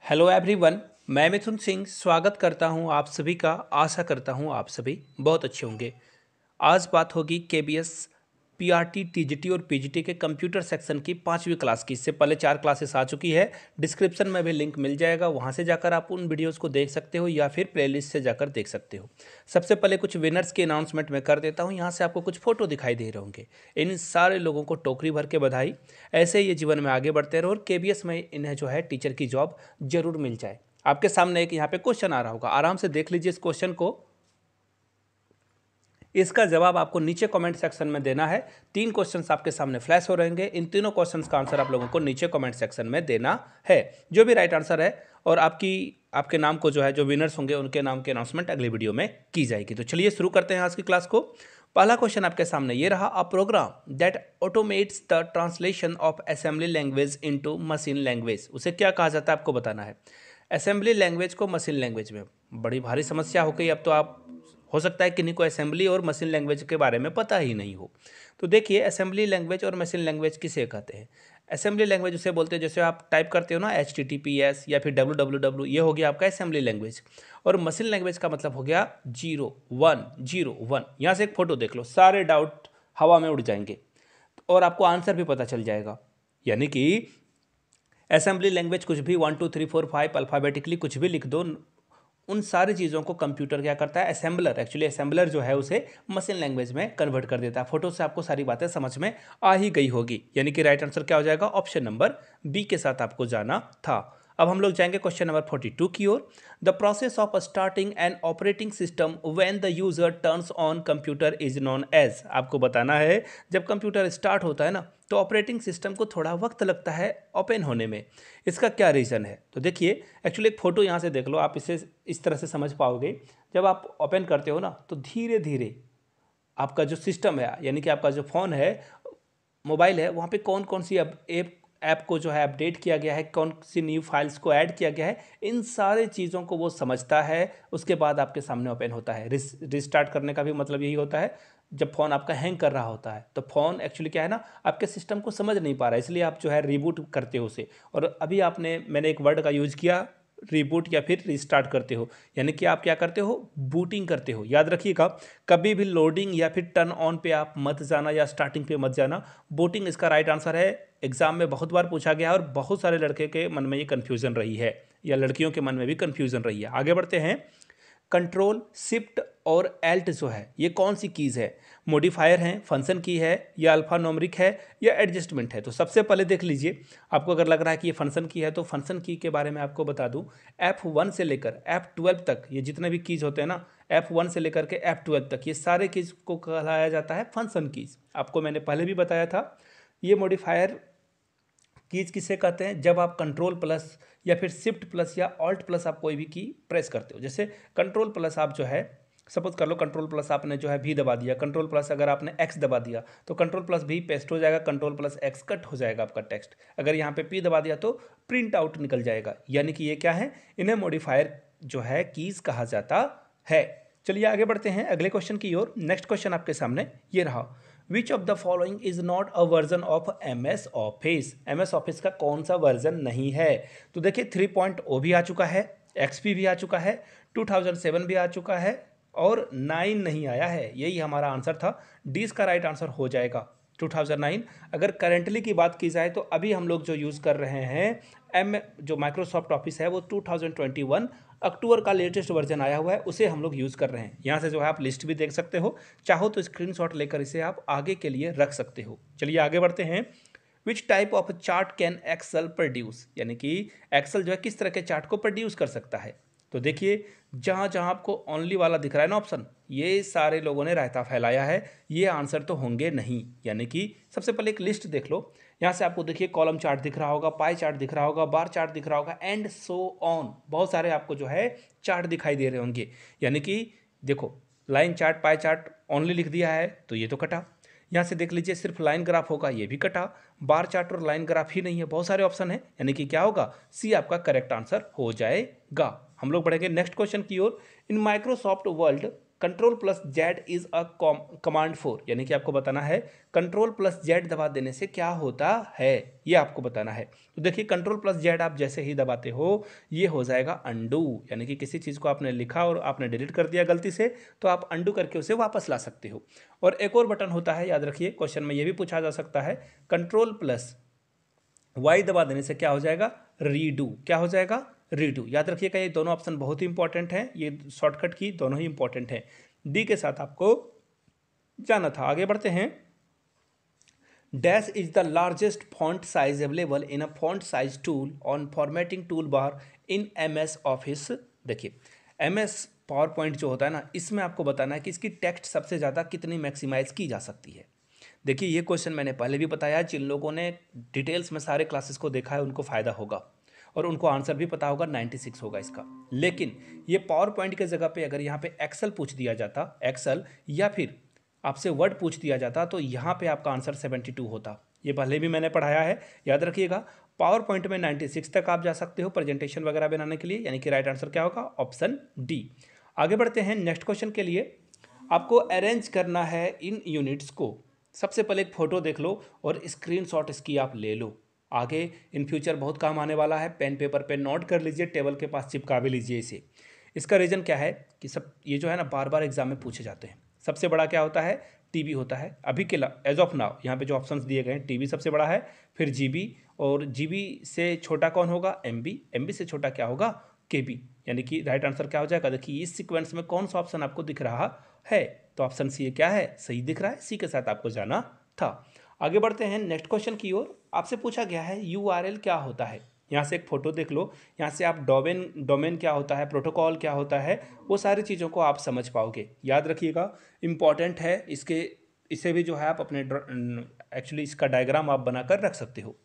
Hello everyone. मैं मिथुन सिंह स्वागत करता हूं आप सभी का। आशा करता हूं आप सभी बहुत अच्छे होंगे। आज बात होगी केबीएस पीआरटी टीजीटी और पीजीटी के कंप्यूटर सेक्शन की 5वीं क्लास की। इससे पहले 4 क्लासेस आ चुकी है। डिस्क्रिप्शन में भी लिंक मिल जाएगा, वहां से जाकर आप उन वीडियोस को देख सकते हो या फिर प्लेलिस्ट से जाकर देख सकते हो। सबसे पहले कुछ विनर्स की अनाउंसमेंट मैं कर देता हूं। यहाँ से आपको कुछ फोटो दिखाई दे रहे होंगे। इन सारे लोगों को टोकरी भर के बधाई। ऐसे ही ये जीवन में आगे बढ़ते रहो और केबीएस में इन्हें जो है टीचर की जॉब जरूर मिल जाए। आपके सामने एक यहाँ पे क्वेश्चन आ रहा होगा, आराम से देख लीजिए इस क्वेश्चन को। इसका जवाब आपको नीचे कमेंट सेक्शन में देना है। 3 क्वेश्चंस आपके सामने फ्लैश हो रहेंगे। इन तीनों क्वेश्चंस का आंसर आप लोगों को नीचे कमेंट सेक्शन में देना है। जो भी राइट आंसर है और आपके नाम को जो है, जो विनर्स होंगे उनके नाम की अनाउंसमेंट अगली वीडियो में की जाएगी। तो चलिए शुरू करते हैं आज की क्लास को। पहला क्वेश्चन आपके सामने ये रहा, a program that automates the translation of assembly language into machine language. उसे क्या कहा जाता है आपको बताना है। असेंबली लैंग्वेज को मशीन लैंग्वेज में, बड़ी भारी समस्या हो गई। अब तो आप हो सकता है किन्हीं को असेंबली और मशीन लैंग्वेज के बारे में पता ही नहीं हो। तो देखिए, असेंबली लैंग्वेज और मशीन लैंग्वेज किसे कहते हैं। असेंबली लैंग्वेज उसे बोलते हैं जैसे आप टाइप करते हो ना HTTPS या फिर www, ये हो गया आपका असेंबली लैंग्वेज। और मशीन लैंग्वेज का मतलब हो गया 0101। यहाँ से एक फोटो देख लो, सारे डाउट हवा में उड़ जाएंगे और आपको आंसर भी पता चल जाएगा। यानी कि असेंबली लैंग्वेज कुछ भी 1 2 3 4 5 अल्फ़ाबेटिकली कुछ भी लिख दो, उन सारी चीज़ों को कंप्यूटर क्या करता है, असेंबलर, एक्चुअली असेंबलर जो है उसे मशीन लैंग्वेज में कन्वर्ट कर देता है। फोटो से आपको सारी बातें समझ में आ ही गई होगी। यानी कि राइट आंसर क्या हो जाएगा, ऑप्शन नंबर बी के साथ आपको जाना था। अब हम लोग जाएंगे क्वेश्चन नंबर 42 की ओर। The process of starting an operating system when the user turns on computer is known as. आपको बताना है, जब कंप्यूटर स्टार्ट होता है ना तो ऑपरेटिंग सिस्टम को थोड़ा वक्त लगता है ओपन होने में। इसका क्या रीज़न है, तो देखिए एक्चुअली एक फ़ोटो यहाँ से देख लो, आप इसे इस तरह से समझ पाओगे। जब आप ओपन करते हो ना तो धीरे धीरे आपका जो सिस्टम है, यानी कि आपका जो फ़ोन है, मोबाइल है, वहाँ पे कौन कौन सी ऐप को जो है अपडेट किया गया है, कौन सी न्यू फाइल्स को ऐड किया गया है, इन सारे चीज़ों को वो समझता है। उसके बाद आपके सामने ओपन होता है। रिस्टार्ट करने का भी मतलब यही होता है। जब फ़ोन आपका हैंग कर रहा होता है तो फ़ोन एक्चुअली क्या है ना, आपके सिस्टम को समझ नहीं पा रहा है, इसलिए आप जो है रिबूट करते हो उसे। और अभी मैंने एक वर्ड का यूज़ किया, रिबूट या फिर रिस्टार्ट करते हो, यानी कि आप क्या करते हो, बूटिंग करते हो। याद रखिएगा, कभी भी लोडिंग या फिर टर्न ऑन पे आप मत जाना या स्टार्टिंग पे मत जाना। बूटिंग इसका राइट आंसर है। एग्जाम में बहुत बार पूछा गया और बहुत सारे लड़के के मन में ये कन्फ्यूज़न रही है, या लड़कियों के मन में भी कन्फ्यूज़न रही है। आगे बढ़ते हैं। कंट्रोल शिफ्ट और एल्ट जो है ये कौन सी कीज़ है, मॉडिफायर है, फंक्शन की है, या अल्फा न्यूमेरिक है, या एडजस्टमेंट है। तो सबसे पहले देख लीजिए, आपको अगर लग रहा है कि ये फंक्शन की है तो फंक्शन की के बारे में आपको बता दूं, F1 से लेकर F12 तक ये जितने भी कीज़ होते हैं ना, F1 से लेकर के F12 तक ये सारे कीज़ को कहलाया जाता है फंक्शन कीज़। आपको मैंने पहले भी बताया था। ये मॉडिफायर कीज किसे कहते हैं, जब आप कंट्रोल प्लस या फिर शिफ्ट प्लस या ऑल्ट प्लस आप कोई भी की प्रेस करते हो। जैसे कंट्रोल प्लस आप जो है, सपोज कर लो कंट्रोल प्लस आपने जो है भी दबा दिया, कंट्रोल प्लस अगर आपने एक्स दबा दिया तो कंट्रोल प्लस भी पेस्ट हो जाएगा, कंट्रोल प्लस एक्स कट हो जाएगा आपका टेक्स्ट। अगर यहाँ पे पी दबा दिया तो प्रिंट आउट निकल जाएगा। यानी कि ये क्या है, इन्हें मॉडिफायर जो है कीज कहा जाता है। चलिए आगे बढ़ते हैं अगले क्वेश्चन की ओर। नेक्स्ट क्वेश्चन आपके सामने ये रहा, which of the following is not a version of MS office. MS office का कौन सा वर्जन नहीं है। तो देखिए 3.0 भी आ चुका है, XP भी आ चुका है, 2007 भी आ चुका है और 9 नहीं आया है। यही हमारा आंसर था। डी इसका राइट आंसर हो जाएगा 2009। अगर करेंटली की बात की जाए तो अभी हम लोग जो यूज़ कर रहे हैं जो माइक्रोसॉफ्ट ऑफिस है वो 2021 अक्टूबर का लेटेस्ट वर्जन आया हुआ है, उसे हम लोग यूज़ कर रहे हैं। यहाँ से जो है आप लिस्ट भी देख सकते हो, चाहो तो स्क्रीनशॉट लेकर इसे आप आगे के लिए रख सकते हो। चलिए आगे बढ़ते हैं। Which type of chart can Excel produce, यानी कि एक्सेल जो है किस तरह के चार्ट को प्रोड्यूस कर सकता है। तो देखिए, जहाँ जहाँ आपको ओनली वाला दिख रहा है ना ऑप्शन, ये सारे लोगों ने रायता फैलाया है, ये आंसर तो होंगे नहीं। यानी कि सबसे पहले एक लिस्ट देख लो। यहाँ से आपको देखिए कॉलम चार्ट दिख रहा होगा, पाई चार्ट दिख रहा होगा, बार चार्ट दिख रहा होगा, एंड सो ऑन। बहुत सारे आपको जो है चार्ट दिखाई दे रहे होंगे। यानी कि देखो, line chart, pie chart only लिख दिया है तो ये तो कटा। यहाँ से देख लीजिए सिर्फ लाइन ग्राफ होगा, ये भी कटा। बार चार्ट और लाइन ग्राफ ही नहीं है, बहुत सारे ऑप्शन है। यानी कि क्या होगा, सी आपका करेक्ट आंसर हो जाएगा। हम लोग बढ़ेंगे नेक्स्ट क्वेश्चन की ओर। In Microsoft world control plus Z is a command for, यानी कि आपको बताना है कंट्रोल प्लस जेड दबा देने से क्या होता है, ये आपको बताना है। तो देखिए कंट्रोल प्लस जेड आप जैसे ही दबाते हो ये हो जाएगा अंडू, यानी कि किसी चीज़ को आपने लिखा और आपने डिलीट कर दिया गलती से, तो आप अंडू करके उसे वापस ला सकते हो। और एक और बटन होता है, याद रखिए क्वेश्चन में ये भी पूछा जा सकता है, कंट्रोल प्लस वाई दबा देने से क्या हो जाएगा, रीडू। क्या हो जाएगा, रीडू। याद रखिएगा ये दोनों ऑप्शन बहुत ही इंपॉर्टेंट हैं, ये शॉर्टकट की दोनों ही इंपॉर्टेंट हैं। डी के साथ आपको जाना था। आगे बढ़ते हैं। Dash is the largest font size available in a font size tool on formatting tool bar in MS office. देखिए MS पावर पॉइंट जो होता है ना, इसमें आपको बताना है कि इसकी टेक्स्ट सबसे ज़्यादा कितनी मैक्सिमाइज की जा सकती है। देखिए ये क्वेश्चन मैंने पहले भी बताया, जिन लोगों ने डिटेल्स में सारे क्लासेस को देखा है उनको फ़ायदा होगा और उनको आंसर भी पता होगा, 96 होगा इसका। लेकिन ये पावर पॉइंट के जगह पे अगर यहाँ पे एक्सेल पूछ दिया जाता, एक्सेल या फिर आपसे वर्ड पूछ दिया जाता, तो यहाँ पे आपका आंसर 72 होता। ये पहले भी मैंने पढ़ाया है, याद रखिएगा। पावर पॉइंट में 96 तक आप जा सकते हो प्रेजेंटेशन वगैरह बनाने के लिए, यानी कि राइट आंसर क्या होगा, ऑप्शन डी। आगे बढ़ते हैं नेक्स्ट क्वेश्चन के लिए। आपको अरेंज करना है इन यूनिट्स को। सबसे पहले एक फ़ोटो देख लो और स्क्रीनशॉट इसकी आप ले लो। आगे इन फ्यूचर बहुत काम आने वाला है, पेन पेपर पे नोट कर लीजिए, टेबल के पास चिपका भी लीजिए इसे। इसका रीज़न क्या है कि सब ये जो है ना बार बार एग्जाम में पूछे जाते हैं। सबसे बड़ा क्या होता है, टीबी होता है। अभी के एज ऑफ नाउ यहाँ पे जो ऑप्शंस दिए गए हैं, टीबी सबसे बड़ा है, फिर जीबी, और जीबी से छोटा कौन होगा, एमबी, एमबी से छोटा क्या होगा, केबी। यानी कि राइट आंसर क्या हो जाएगा, देखिए इस सीक्वेंस में कौन सा ऑप्शन आपको दिख रहा है, तो ऑप्शन सी क्या है, सही दिख रहा है। सी के साथ आपको जाना था। आगे बढ़ते हैं नेक्स्ट क्वेश्चन की ओर। आपसे पूछा गया है URL क्या होता है। यहाँ से एक फोटो देख लो, यहाँ से आप डोमेन क्या होता है, प्रोटोकॉल क्या होता है, वो सारी चीज़ों को आप समझ पाओगे। याद रखिएगा इंपॉर्टेंट है, इसे भी जो है आप अपने एक्चुअली इसका डायग्राम आप बनाकर रख सकते हो।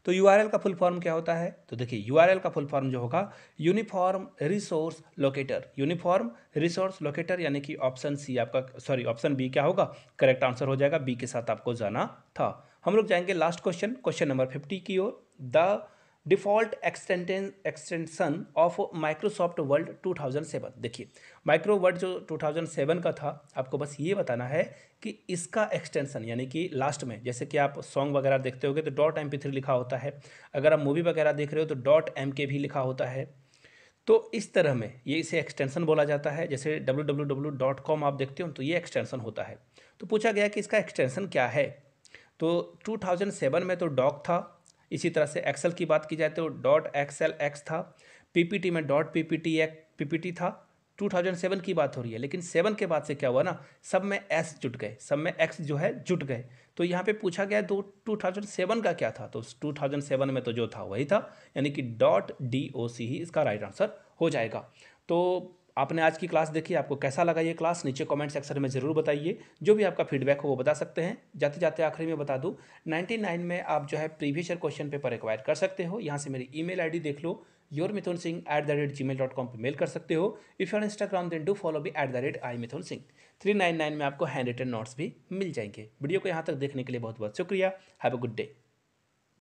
तो URL का फुल फॉर्म क्या होता है, तो देखिए URL का फुल फॉर्म जो होगा uniform resource locator. Uniform resource locator, यानी कि ऑप्शन सी आपका, सॉरी ऑप्शन बी क्या होगा, करेक्ट आंसर हो जाएगा। बी के साथ आपको जाना था। हम लोग जाएंगे लास्ट क्वेश्चन, क्वेश्चन नंबर 50 की ओर। The default extension of Microsoft Word 2007। देखिए माइक्रो वर्ड जो 2007 का था, आपको बस ये बताना है कि इसका एक्सटेंशन, यानी कि लास्ट में जैसे कि आप सॉन्ग वगैरह देखते होगे तो .mp3 लिखा होता है, अगर आप मूवी वगैरह देख रहे हो तो .mk भी लिखा होता है। तो इस तरह में ये इसे एक्सटेंशन बोला जाता है। जैसे www.com आप देखते हो तो ये एक्सटेंशन होता है। तो पूछा गया कि इसका एक्सटेंशन क्या है, तो 2007 में तो डॉक था। इसी तरह से एक्सेल की बात की जाए तो .xlx था। पीपीटी में .ppt था। 2007 की बात हो रही है, लेकिन 7 के बाद से क्या हुआ ना, सब में एस जुट गए, सब में एक्स जो है जुट गए। तो यहाँ पे पूछा गया 2007 का क्या था, तो 2007 में तो जो था वही था, यानी कि .doc ही इसका राइट आंसर हो जाएगा। तो आपने आज की क्लास देखी, आपको कैसा लगा ये क्लास, नीचे कमेंट सेक्शन में ज़रूर बताइए। जो भी आपका फीडबैक हो वो बता सकते हैं। जाते जाते आखिरी में बता दूं, 99 में आप जो है previous year question paper acquire कर सकते हो। यहाँ से मेरी ईमेल आईडी देख लो, yourmithunsingh@gmail.com पे मेल कर सकते हो। If your Instagram then do follow me @imithunsingh। 399 में आपको हैंड रिटन नोट्स भी मिल जाएंगे। वीडियो को यहाँ तक देखने के लिए बहुत बहुत शुक्रिया। Have a good day.